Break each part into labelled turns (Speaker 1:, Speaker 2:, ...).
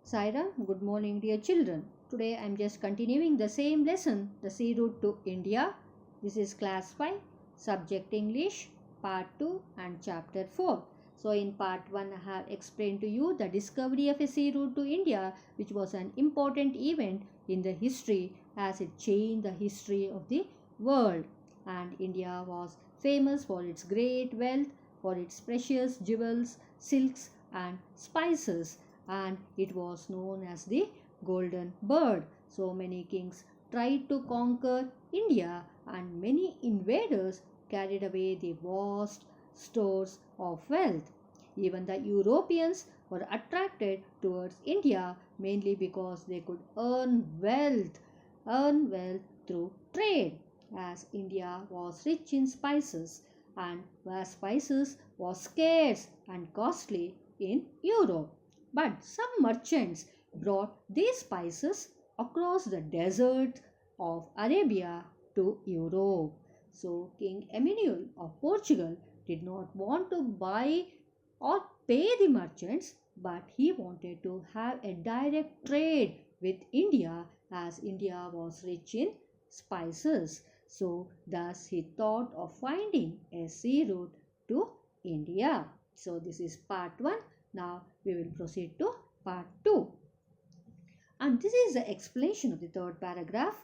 Speaker 1: Saira, good morning, dear children. Today I am just continuing the same lesson, the sea route to India. This is class 5, subject English, part 2 and chapter 4. So, in part 1, I have explained to you the discovery of a sea route to India, which was an important event in the history as it changed the history of the world. And India was famous for its great wealth, for its precious jewels, silks, and spices, and it was known as the golden bird. So many kings tried to conquer India, and many invaders carried away the vast stores of wealth. Even the Europeans were attracted towards India mainly because they could earn wealth through trade, as India was rich in spices, and where spices was scarce and costly in Europe. But some merchants brought these spices across the desert of Arabia to Europe. So King Emmanuel of Portugal did not want to buy or pay the merchants, but he wanted to have a direct trade with India, as India was rich in spices. So thus he thought of finding a sea route to India. So this is part 1. Now we will proceed to part 2. And this is the explanation of the third paragraph.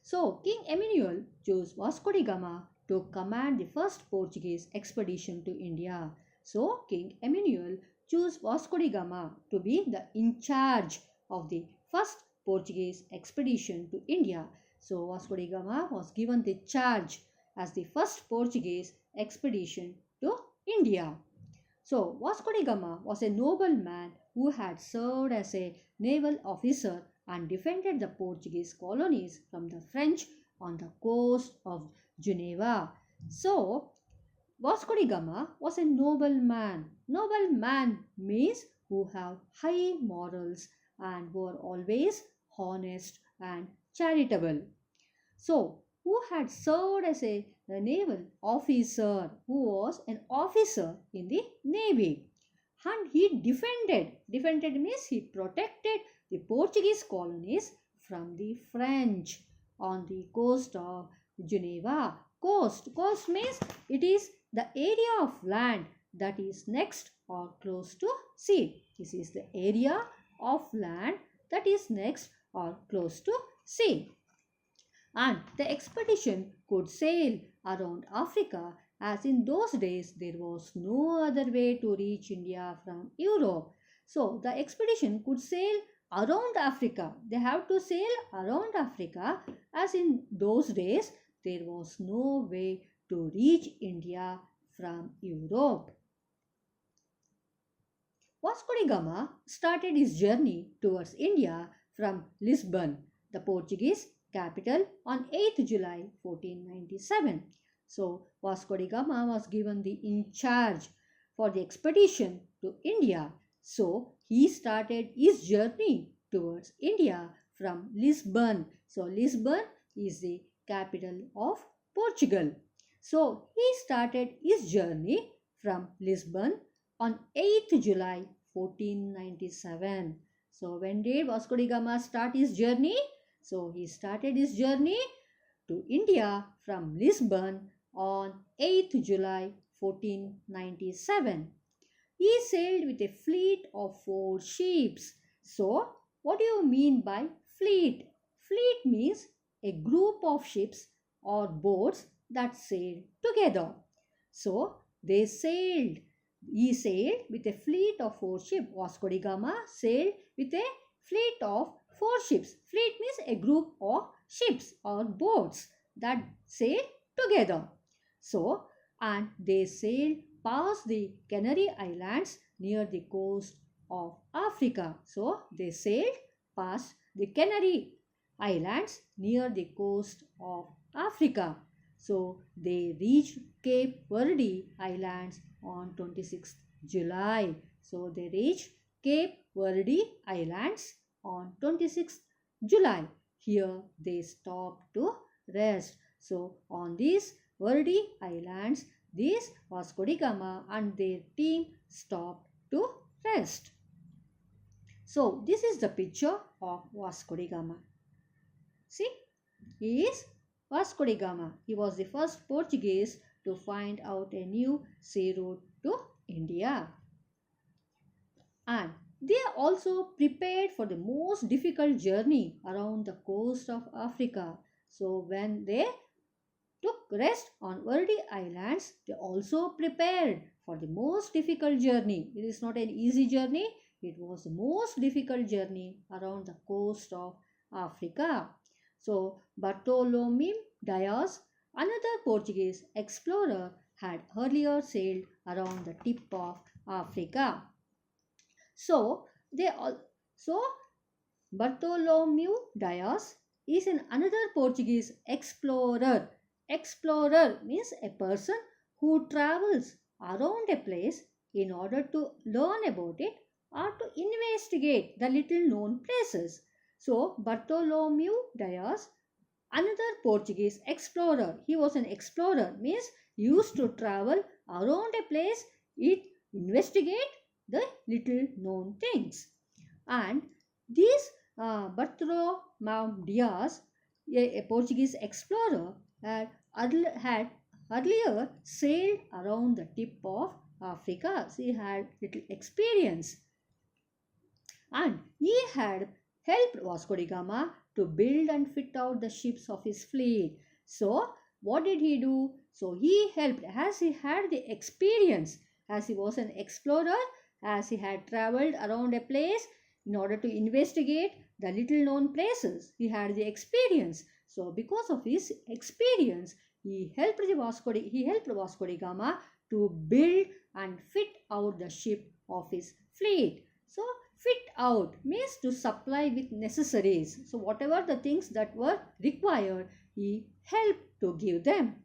Speaker 1: So King Emmanuel chose Vasco da Gama to command the first Portuguese expedition to India. So King Emmanuel chose Vasco da Gama to be the in charge of the first Portuguese expedition to India. So Vasco da Gama was given the charge as the first Portuguese expedition to India. So, Vasco da Gama was a nobleman who had served as a naval officer and defended the Portuguese colonies from the French on the coast of Geneva. So, Vasco da Gama was a nobleman. Nobleman means who have high morals and were always honest and charitable. So, who had served as a naval officer, who was an officer in the navy, and he defended means he protected the Portuguese colonies from the French on the coast of Geneva. Coast means it is the area of land that is next or close to sea. This is the area of land that is next or close to sea, and the expedition could sail around Africa, as in those days there was no other way to reach India from Europe. So the expedition could sail around Africa. They have to sail around Africa, as in those days there was no way to reach India from Europe. Vasco da Gama started his journey towards India from Lisbon, the Portuguese capital, on 8th July 1497. So, Vasco da Gama was given the in charge for the expedition to India. So, he started his journey towards India from Lisbon. So, Lisbon is the capital of Portugal. So, he started his journey from Lisbon on 8th July 1497. So when did Vasco da Gama start his journey? So he started his journey to India from Lisbon on 8th July 1497. He sailed with a fleet of 4 ships. So what do you mean by fleet? Fleet means a group of ships or boats that sail together. So he sailed with a fleet of 4 ships. Vasco da Gama sailed with a fleet of 4 ships. Fleet means a group of ships or boats that sail together. So, and they sailed past the Canary Islands near the coast of Africa. So, they sailed past the Canary Islands near the coast of Africa. So, they reached Cape Verde Islands on 26th July. So they reached Cape Verde Islands on 26th July. Here they stopped to rest. So on these Verde Islands, these Vasco da Gama and their team stopped to rest. So this is the picture of Vasco da Gama. See, he is Vasco da Gama. He was the first Portuguese to find out a new sea route to India. And they also prepared for the most difficult journey around the coast of Africa. So when they took rest on Verde Islands, they also prepared for the most difficult journey. It is not an easy journey, it was the most difficult journey around the coast of Africa. So Bartolomeu Dias, another Portuguese explorer, had earlier sailed around the tip of Africa. So they all so Bartolomeu Dias is another Portuguese explorer. Explorer means a person who travels around a place in order to learn about it or to investigate the little known places. So Bartolomeu Dias, another Portuguese explorer. He was an explorer means used to travel around a place, it investigate the little known things. And these Bartolomeu Dias, a Portuguese explorer, had earlier sailed around the tip of Africa. So he had little experience, and he had helped Vasco da Gama to build and fit out the ships of his fleet. So, what did he do? So, he helped as he had the experience, as he was an explorer, as he had traveled around a place in order to investigate the little known places. He had the experience. So, because of his experience, he helped Vasco da Gama to build and fit out the ship of his fleet. So, fit out means to supply with necessaries. So, whatever the things that were required, he helped to give them.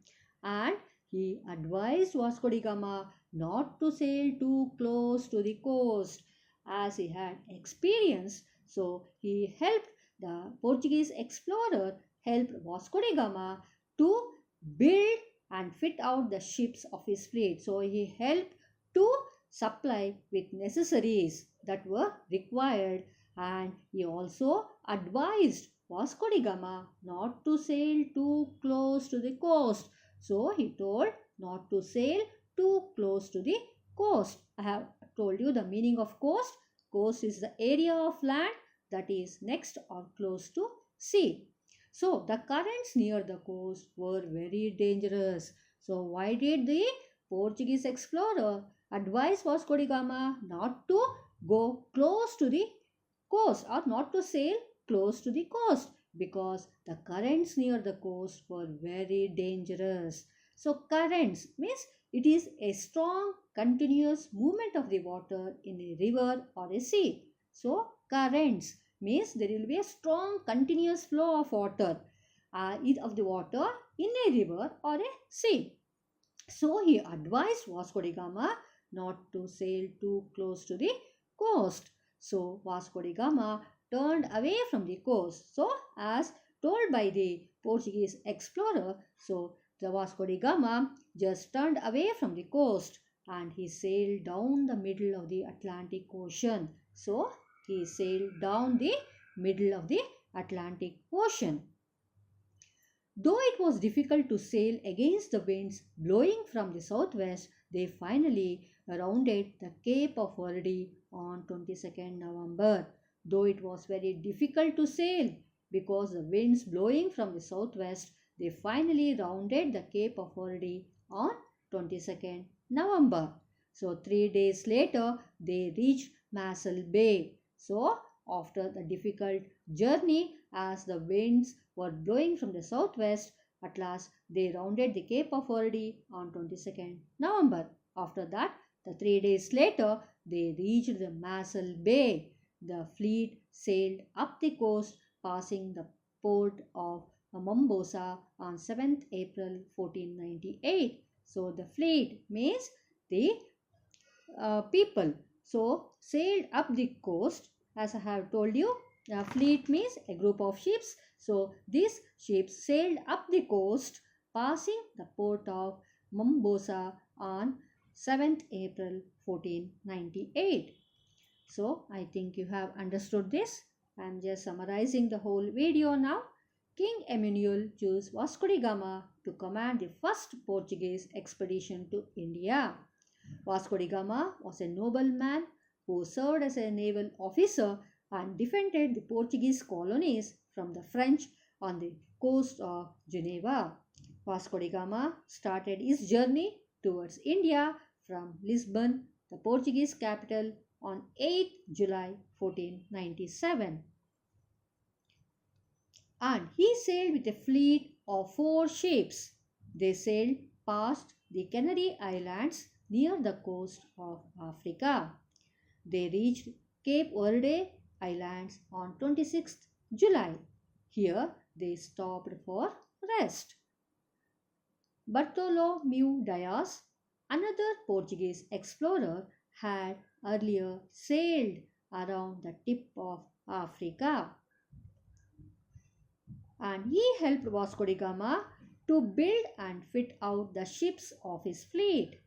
Speaker 1: And he advised Vasco da Gama not to sail too close to the coast as he had experience. So, he helped the Portuguese explorer, helped Vasco da Gama to build and fit out the ships of his fleet. So, he helped to supply with necessaries that were required, and he also advised Vasco da Gama not to sail too close to the coast. So he told not to sail too close to the coast. I have told you the meaning of coast. Coast is the area of land that is next or close to sea. So the currents near the coast were very dangerous. So why did the Portuguese explorer advise Vasco da Gama not to go close to the coast or not to sail close to the coast? Because the currents near the coast were very dangerous. So currents means it is a strong continuous movement of the water in a river or a sea. So currents means there will be a strong continuous flow of water of the water in a river or a sea. So he advised Vasco da Gama not to sail too close to the coast. So Vasco da Gama turned away from the coast. So as told by the Portuguese explorer, so the Vasco da Gama just turned away from the coast and he sailed down the middle of the Atlantic Ocean. So he sailed down the middle of the Atlantic Ocean. Though it was difficult to sail against the winds blowing from the southwest, they finally rounded the Cape of Verde on 22nd November. Though it was very difficult to sail because the winds blowing from the southwest, they finally rounded the Cape of Verde on 22nd November. So 3 days later, they reached Massel Bay. So after the difficult journey, as the winds were blowing from the southwest, at last they rounded the Cape of Verde on 22nd November. After that, the 3 days later, they reached the Massel Bay. The fleet sailed up the coast, passing the port of Mombosa on 7th April 1498. So the fleet means the people. So sailed up the coast, as I have told you. Fleet means a group of ships. So these ships sailed up the coast, passing the port of Mombosa on 7th April 1498. So I think you have understood this. I am just summarizing the whole video now. King Emmanuel chose Vasco da Gama to command the first Portuguese expedition to India. Vasco da Gama was a nobleman who served as a naval officer and defended the Portuguese colonies from the French on the coast of Geneva. Vasco da Gama started his journey towards India from Lisbon, the Portuguese capital, on 8 July 1497. And he sailed with a fleet of 4 ships. They sailed past the Canary Islands near the coast of Africa. They reached Cape Verde Islands on 26th July. Here they stopped for rest. Bartolomeu Dias, another Portuguese explorer, had earlier sailed around the tip of Africa, and he helped Vasco da Gama to build and fit out the ships of his fleet.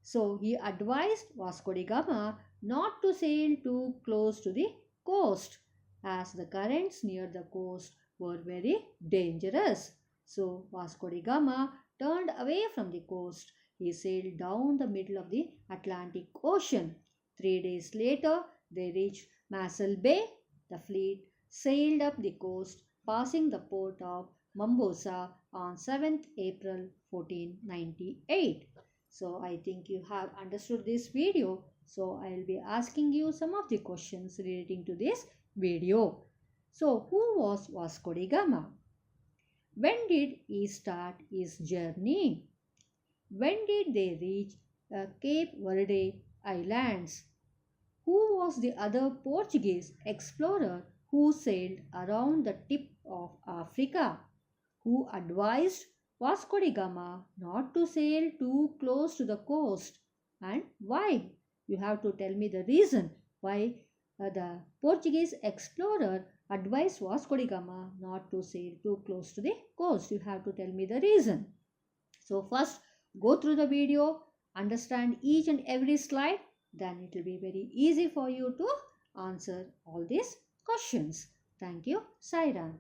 Speaker 1: So he advised Vasco da Gama not to sail too close to the coast, as the currents near the coast were very dangerous. So Vasco da Gama turned away from the coast. He sailed down the middle of the Atlantic Ocean. 3 days later, they reached Massel Bay. The fleet sailed up the coast, passing the port of Mombosa on 7th April 1498. So I think you have understood this video. So I will be asking you some of the questions relating to this video. So who was Vasco da Gama? When did he start his journey? When did they reach Cape Verde Islands? Who was the other Portuguese explorer who sailed around the tip of Africa? Who advised Vasco da Gama not to sail too close to the coast? And why? You have to tell me the reason why the Portuguese explorer advised Vasco da Gama not to sail too close to the coast. You have to tell me the reason. So first, go through the video, understand each and every slide, then it will be very easy for you to answer all these questions. Thank you. Sairam.